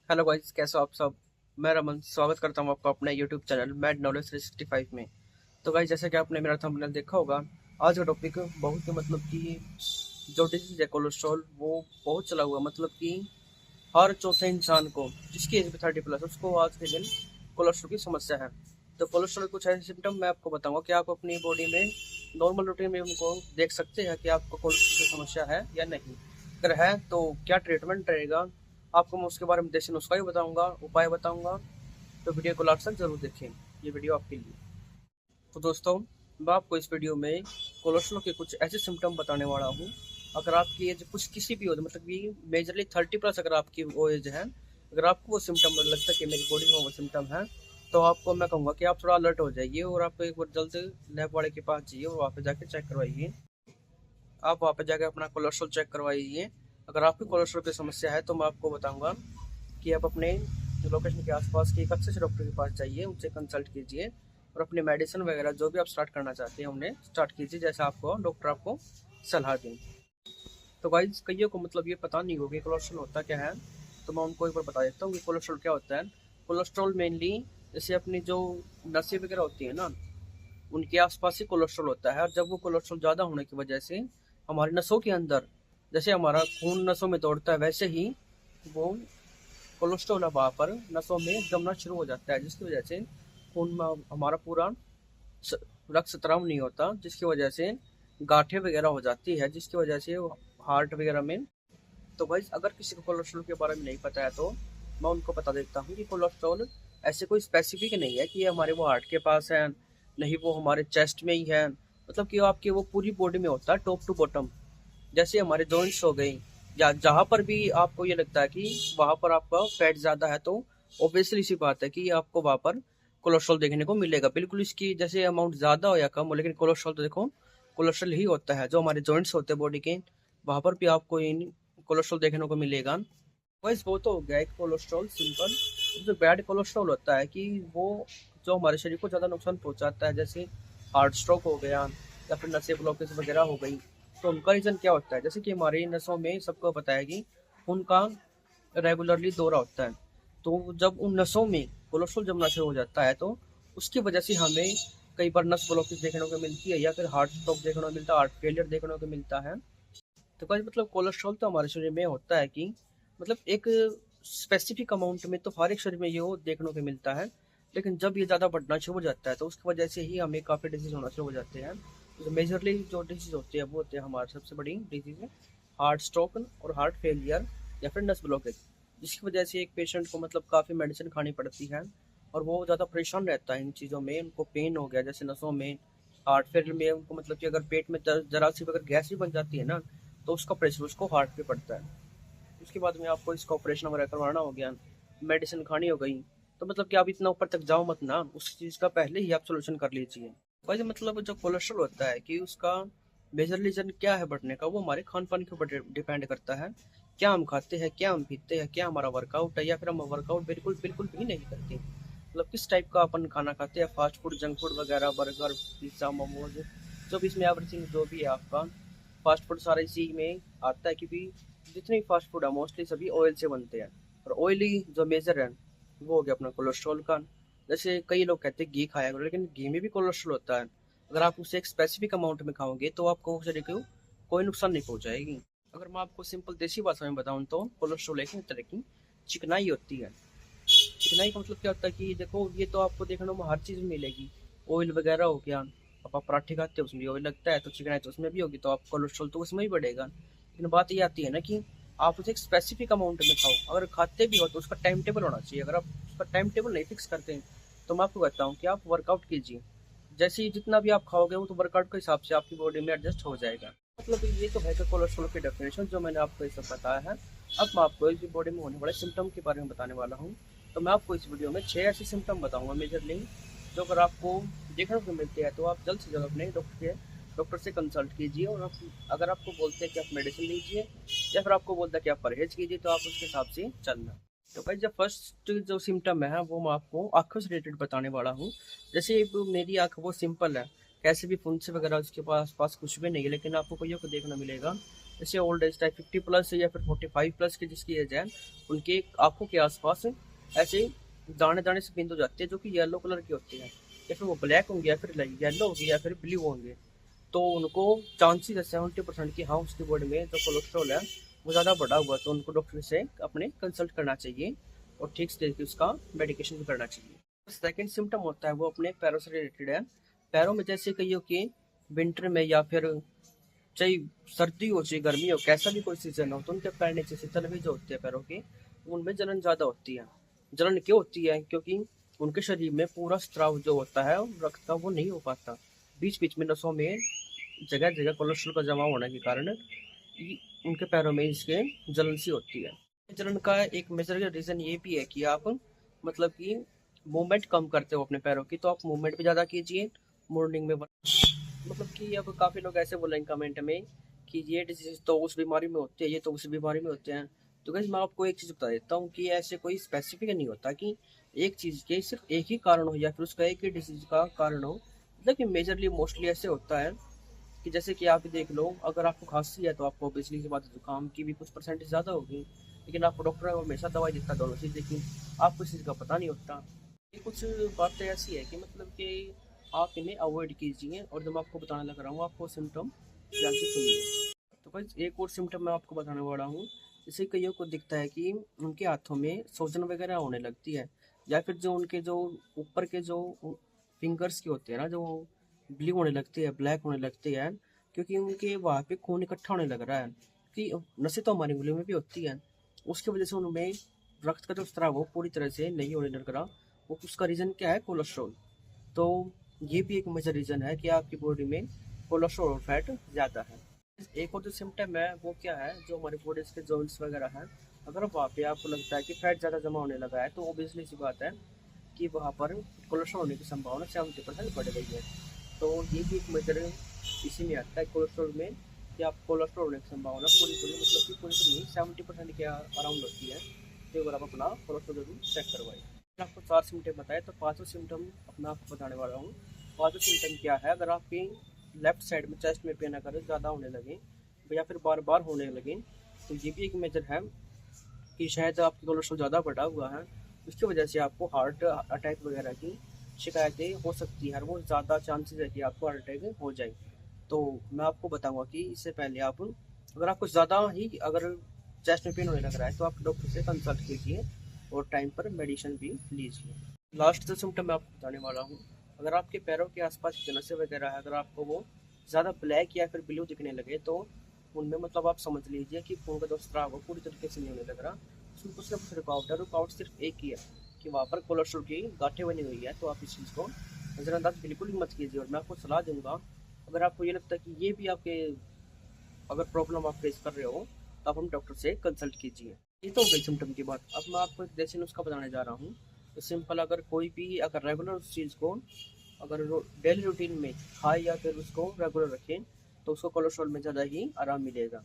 Hello guys, कैसे हो आप सब। मैं रमन स्वागत करता हूँ आपका अपने यूट्यूब चैनल मैड नॉलेज 365 में। तो गाइस, जैसे कि आपने मेरा थंबनेल देखा होगा, आज का टॉपिक बहुत ही मतलब कि जो डिजीज है कोलेस्ट्रॉल, वो बहुत चला हुआ। मतलब कि हर चौथे इंसान को जिसकी एज 30+ उसको आज के दिन कोलेस्ट्रॉल की समस्या है। तो कोलेस्ट्रॉल के कुछ ऐसे सिम्टम मैं आपको बताऊंगा कि आप अपनी बॉडी में नॉर्मल रूटीन में उनको देख सकते हैं कि आपको कोलेस्ट्रॉल की समस्या है या नहीं। अगर है तो क्या ट्रीटमेंट रहेगा, आपको मैं उसके बारे में देसी नुस्खा ही बताऊंगा, उपाय बताऊंगा। तो वीडियो को लास्ट तक जरूर देखें, ये वीडियो आपके लिए। तो दोस्तों, मैं आपको इस वीडियो में कोलेस्ट्रॉल के कुछ ऐसे सिम्टम बताने वाला हूँ। अगर आपकी एज कुछ किसी भी हो, मतलब कि मेजरली 30+ अगर आपकी वो एज है, अगर आपको वो सिम्टम लगता है कि मेरी बॉडी में वो सिम्टम है, तो आपको मैं कहूँगा कि आप थोड़ा अलर्ट हो जाइए और आप एक बार जल्द लैब वाले के पास जाइए और वहाँ पे जाके चेक करवाइए। आप वहाँ पे जाके अपना कोलेस्ट्रॉल चेक करवाइए। अगर आपकी कोलेस्ट्रॉल की समस्या है तो मैं आपको बताऊँगा कि आप अपने लोकेशन के आसपास के एक अच्छे से डॉक्टर के पास जाइए, उनसे कंसल्ट कीजिए और अपनी मेडिसिन वगैरह जो भी आप स्टार्ट करना चाहते हैं उन्हें स्टार्ट कीजिए, जैसा आपको डॉक्टर आपको सलाह दें। तो गाइस, कईयों को मतलब ये पता नहीं होगा कि कोलेस्ट्रॉल होता क्या है, तो मैं उनको एक बार बता देता हूँ कि कोलेस्ट्रॉल क्या होता है। कोलेस्ट्रॉल मेनली जैसे अपनी जो नसें वगैरह होती है ना, उनके आसपास ही कोलेस्ट्रॉल होता है। और जब वो कोलेस्ट्रॉल ज़्यादा होने की वजह से हमारी नसों के अंदर, जैसे हमारा खून नसों में दौड़ता है, वैसे ही वो कोलेस्ट्रॉल वहाँ पर नसों में जमना शुरू हो जाता है, जिसकी वजह से खून में हमारा पूरा रक्त स्त्राव नहीं होता, जिसकी वजह से गांठें वगैरह हो जाती है, जिसकी वजह से हार्ट वगैरह में। तो भाई, अगर किसी को कोलेस्ट्रॉल के बारे में नहीं पता है तो मैं उनको बता देता हूँ कि कोलेस्ट्रॉल ऐसे कोई स्पेसिफिक नहीं है कि ये हमारे वो हार्ट के पास है, नहीं वो हमारे चेस्ट में ही है। मतलब कि आपके वो पूरी बॉडी में होता है, टॉप टू बॉटम। जैसे हमारे जॉइंट्स हो गई, या जहाँ पर भी आपको ये लगता है कि वहाँ पर आपका फैट ज़्यादा है, तो ऑब्वियसली सी बात है कि आपको वहाँ पर कोलेस्ट्रॉल देखने को मिलेगा। बिल्कुल इसकी जैसे अमाउंट ज़्यादा हो या कम हो, लेकिन कोलेस्ट्रॉल तो देखो कोलेस्ट्रॉल ही होता है। जो हमारे जॉइंट्स होते हैं बॉडी के, वहाँ पर भी आपको इन कोलेस्ट्रॉल देखने को मिलेगा। वैसे वो तो हो गया एक कोलेस्ट्रॉल सिंपल। जो बैड कोलेस्ट्रॉल होता है कि वो जो हमारे शरीर को ज़्यादा नुकसान पहुंचाता है, जैसे हार्ट स्ट्रोक हो गया या फिर नसें ब्लॉकेज वगैरह हो गई। तो उनका रीज़न क्या होता है, जैसे कि हमारी नसों में सबको पता है कि उनका रेगुलरली दौरा होता है। तो जब उन नसों में कोलेस्ट्रॉल जमना शुरू हो जाता है, तो उसकी वजह से हमें कई बार नस ब्लॉकेज देखने को मिलती है, या फिर हार्ट स्ट्रोक देखने को मिलता है, हार्ट फेलियर देखने को मिलता है। तो गाइस, मतलब कोलेस्ट्रॉल तो हमारे शरीर में होता है कि मतलब एक स्पेसिफिक अमाउंट में तो हर एक शरीर में ये वो देखने को मिलता है। लेकिन जब ये ज़्यादा बढ़ना शुरू हो जाता है, तो उसकी वजह से ही हमें काफ़ी डिजीज होना शुरू हो जाते हैं। तो मेजरली जो डिजीज होती है वो होते हैं, हमारे सबसे बड़ी डिजीज है हार्ट स्ट्रोक और हार्ट फेलियर या फिर नस ब्लॉकेज, जिसकी वजह से एक पेशेंट को मतलब काफ़ी मेडिसिन खानी पड़ती है और वो ज़्यादा परेशान रहता है इन चीज़ों में। उनको पेन हो गया जैसे नसों में, हार्ट फेलियर में उनको मतलब कि अगर पेट में जरा सी अगर गैस भी बन जाती है ना, तो उसका प्रेशर उसको हार्ट पे पड़ता है। उसके बाद में आपको इसका ऑपरेशन वगैरह करवाना हो गया, मेडिसिन खानी हो गई, तो मतलब कि आप इतना ऊपर तक जाओ मत ना, उस चीज़ का पहले ही आप सोल्यूशन कर लीजिए। वैसे मतलब जो कोलेस्ट्रॉल होता है कि उसका मेजर रीजन क्या है बढ़ने का, वो हमारे खान पान के ऊपर डिपेंड करता है। क्या हम खाते हैं, क्या हम पीते हैं, क्या हमारा वर्कआउट है, या फिर हम वर्कआउट बिल्कुल बिल्कुल भी नहीं करते। मतलब किस टाइप का अपन खाना खाते हैं, फास्ट फूड, जंक फूड वगैरह, बर्गर, पिज्ज़ा, मोमोज, जो भी इसमें एवरीथिंग जो भी है आपका फास्ट फूड सारा इसी में आता है। क्योंकि जितने भी फास्ट फूड है मोस्टली सभी ऑयल से बनते हैं, और ऑयली जो मेजर है वो हो गया अपना कोलेस्ट्रॉल का। जैसे कई लोग कहते हैं घी खाया करो, लेकिन घी में भी कोलेस्ट्रॉल होता है। अगर आप उसे एक स्पेसिफिक अमाउंट में खाओगे तो आपको शरीर को कोई नुकसान नहीं पहुंचाएगी। अगर मैं आपको सिंपल देसी भाषा में बताऊं तो कोलेस्ट्रॉल एक तरह की चिकनाई होती है। चिकनाई का मतलब क्या होता है कि देखो, ये तो आपको देखने में हर चीज़ में मिलेगी। ऑयल वगैरह हो गया, आप पराठे खाते हो उसमें भी ऑयल लगता है, तो चिकनाई तो उसमें भी होगी, तो आप कोलेस्ट्रॉल तो उसमें ही बढ़ेगा। लेकिन बात ये आती है ना कि आप उसे एक स्पेसिफिक अमाउंट में खाओ। अगर खाते भी हो तो उसका टाइम टेबल होना चाहिए। अगर आप उसका टाइम टेबल नहीं फिक्स करते हैं, तो मैं आपको कहता हूँ कि आप वर्कआउट कीजिए। जैसे ही जितना भी आप खाओगे वो तो वर्कआउट के हिसाब से आपकी बॉडी में एडजस्ट हो जाएगा। मतलब ये तो है कि कोलेस्ट्रॉल की डेफिनेशन जो मैंने आपको ये सब बताया है। अब मैं आपको इस बॉडी में होने वाले सिम्टम के बारे में बताने वाला हूँ। तो मैं आपको इस वीडियो में 6 ऐसे सिम्टम बताऊंगा मेजरली, जो अगर आपको देखने को मिलते हैं तो आप जल्द से जल्द अपने डॉक्टर से कंसल्ट कीजिए। और आप, अगर आपको बोलते हैं कि आप मेडिसिन लीजिए, या फिर आपको बोलता है कि आप परहेज कीजिए, तो आप उसके हिसाब से चलना। तो भाई, जब फर्स्ट जो सिम्टम है वो मैं आपको आँखों से रिलेटेड बताने वाला हूँ। जैसे मेरी आँख वो सिंपल है, कैसे भी फुंसी वगैरह उसके पास कुछ भी नहीं है, लेकिन आपको कईयों को देखना मिलेगा जैसे ओल्ड एज टाइप 50+ या फिर 45+ की जिसकी एज है, उनके आंखों के आसपास ऐसे दाने दाने से बिंदु जाते हैं जो कि येलो कलर की होती है, या फिर वो ब्लैक होंगे या फिर येलो होंगे या फिर ब्लू होंगे। तो उनको चांसेस है 70% की हाँ उसकी बॉडी में जो कोलेस्ट्रॉल है वो ज़्यादा बढ़ा हुआ है, तो उनको डॉक्टर से अपने कंसल्ट करना चाहिए और ठीक से देखिए उसका मेडिकेशन भी करना चाहिए। सेकेंड सिम्टम होता है वो अपने पैरों से रिलेटेड है। पैरों में जैसे कहिए कि विंटर में या फिर चाहे सर्दी हो चाहे गर्मी हो, कैसा भी कोई सीजन हो, तो उनके पैर नीचे से तलवे जो होते हैं पैरों के, उनमें जलन ज़्यादा होती है। जलन क्यों होती है? क्योंकि उनके शरीर में पूरा स्त्राव जो होता है रक्त का वो नहीं हो पाता, बीच बीच में नसों में जगह जगह कोलेस्ट्रॉल का जमा होने के कारण उनके पैरों में इसके जलन सी होती है। जलन का एक मेजर रीज़न ये भी है कि आप मतलब कि मूवमेंट कम करते हो अपने पैरों की, तो आप मूवमेंट भी ज़्यादा कीजिए मॉर्निंग में। मतलब कि अब काफ़ी लोग ऐसे बोलेंगे कमेंट में कि ये डिजीज तो उस बीमारी में होती है, ये तो उस बीमारी में होते हैं। तो गाइस मैं आपको एक चीज़ बता देता हूँ कि ऐसे कोई स्पेसिफिक नहीं होता कि एक चीज़ के सिर्फ एक ही कारण हो या फिर उसका एक ही डिजीज का कारण हो। मतलब कि मेजरली मोस्टली ऐसे होता है कि जैसे कि आप देख लो, अगर आपको खांसी है तो आपको ऑब्वियसली सी बात है जुकाम की भी कुछ परसेंटेज ज़्यादा होगी, लेकिन आपको डॉक्टर हमेशा दवाई देता है दोनों चीज़, लेकिन आपको इस चीज़ का पता नहीं होता। ये कुछ बातें ऐसी है कि मतलब कि आप इन्हें अवॉइड कीजिए, और जब मैं आपको बताने लग रहा हूँ आपको सिम्टम ध्यान से सुनिए। तो बस एक और सिम्टम मैं आपको बताने वाला हूँ। जैसे कईयों को दिखता है कि उनके हाथों में सूजन वगैरह होने लगती है, या फिर जो उनके जो ऊपर के जो फिंगर्स के होते हैं ना, जो ब्लू होने लगते हैं, ब्लैक होने लगते हैं, क्योंकि उनके वहाँ पे खून इकट्ठा होने लग रहा है। कि नसें तो हमारी उंगलियों में भी होती हैं, उसकी वजह से उनमें रक्त का जो स्त्राव वो पूरी तरह से नहीं होने लग रहा। वो उसका रीज़न क्या है? कोलेस्ट्रॉल। तो ये भी एक मेजर रीज़न है कि आपकी बॉडी में कोलेस्ट्रॉल और फैट ज़्यादा है। एक और जो सिम्टम है वो क्या है, जो हमारी बॉडी के जॉइंट्स वगैरह हैं, अगर वहाँ पे आपको लगता है कि फैट ज़्यादा जमा होने लगा है, तो ऑब्वियसली सी बात है कि वहाँ पर कोलेस्ट्रॉल होने की संभावना 70% बढ़ गई है। तो ये भी एक मेजर इसी में आता है कोलेस्ट्रॉल में, कि आप कोलेस्ट्रॉल होने की संभावना पूरी मतलब कि पूरी तो नहीं 70% के अराउंड होती है। तो अगर आप अपना कोलेस्ट्रॉल जरूर चेक करवाएं। आपको 4 सिम्टम बताए, तो 5 सिम्टम अपना आपको बताने वाला हूँ। 5 सिम्टम क्या है? अगर आपकी लेफ्ट साइड में चेस्ट में पेन अगर ज़्यादा होने लगे या फिर बार बार होने लगे, तो ये भी एक मेजर है कि शायद आपकी कोलेस्ट्रॉल ज़्यादा बढ़ा हुआ है, उसकी वजह से आपको हार्ट अटैक वगैरह की शिकायतें हो सकती है, और वो ज़्यादा चांसेस है कि आपको हार्ट अटैक हो जाए। तो मैं आपको बताऊंगा कि इससे पहले आप, अगर आपको ज़्यादा ही अगर चेस्ट में पेन होने लग रहा है, तो आप डॉक्टर से कंसल्ट कीजिए और टाइम पर मेडिसिन भी लीजिए। लास्ट जो सिम्टम मैं आपको बताने वाला हूँ, अगर आपके पैरों के आसपास जो नसें वगैरह है, अगर आपको वो ज़्यादा ब्लैक या फिर ब्लू दिखने लगे, तो उनमें मतलब आप समझ लीजिए कि खून का जो स्त्राव वो पूरी तरीके से नहीं होने लग रहा, उसमें कुछ ना कुछ रुकावट है। रुकावट सिर्फ एक ही है कि वहाँ पर कोलेस्ट्रॉल की गांठें बनी हुई है। तो आप इस चीज़ को नज़रअंदाज बिल्कुल भी मत कीजिए, और मैं आपको सलाह दूंगा, अगर आपको ये लगता है कि ये भी आपके अगर प्रॉब्लम आप फेस कर रहे हो, तो आप हम डॉक्टर से कंसल्ट कीजिए। ये तो हो गई सिम्टम की बात। अब मैं आपको एक देसी नुस्खा बताने जा रहा हूँ। तो सिंपल, अगर कोई भी अगर रेगुलर उस चीज़ को अगर डेली रूटीन में खाए या फिर उसको रेगुलर रखें, तो उसको कोलेस्ट्रॉल में ज़्यादा ही आराम मिलेगा।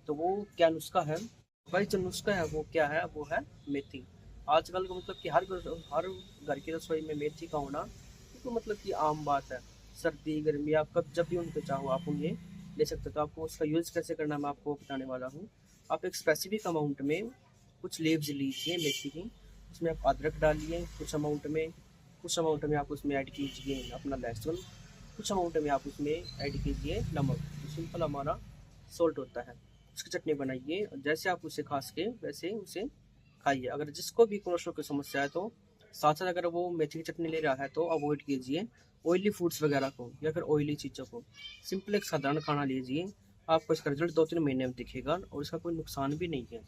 तो वो क्या नुस्खा है? भाई जो नुस्खा है वो क्या है? वो है मेथी। आजकल का मतलब कि हर घर की रसोई में मेथी का होना तो मतलब कि आम बात है। सर्दी गर्मी आप कब जब भी उनको चाहो आप उन्हें ले सकते हो। तो आपको उसका यूज़ कैसे करना मैं आपको बताने वाला हूँ। आप एक स्पेसिफिक अमाउंट में कुछ लीव्स लीजिए मेथी की, उसमें आप अदरक डालिए कुछ अमाउंट में आप उसमें ऐड कीजिए अपना लहसुन, कुछ अमाउंट में आप उसमें ऐड कीजिए नमक। तो सिंपल हमारा सॉल्ट होता है, उसकी चटनी बनाइए, जैसे आप उसे खा सके वैसे उसे खाइए। अगर जिसको भी कोलेस्ट्रॉल की समस्या है, तो साथ साथ अगर वो मेथी की चटनी ले रहा है तो अवॉइड कीजिए ऑयली फूड्स वगैरह को या फिर ऑयली चीज़ों को। सिंपल एक साधारण खाना लीजिए, आपको इसका रिजल्ट 2-3 महीने में दिखेगा और इसका कोई नुकसान भी नहीं है।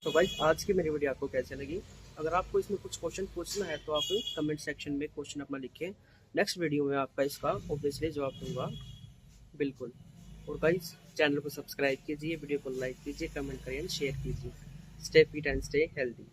तो भाई आज की मेरी वीडियो आपको कैसे लगी? अगर आपको इसमें कुछ क्वेश्चन पूछना है तो आप कमेंट सेक्शन में क्वेश्चन अपना लिखें, नेक्स्ट वीडियो में आपका इसका ऑब्वियसली जवाब दूंगा बिल्कुल। और गाइस चैनल को सब्सक्राइब कीजिए, वीडियो को लाइक कीजिए, कमेंट करिए, शेयर कीजिए। Stay fit and stay healthy.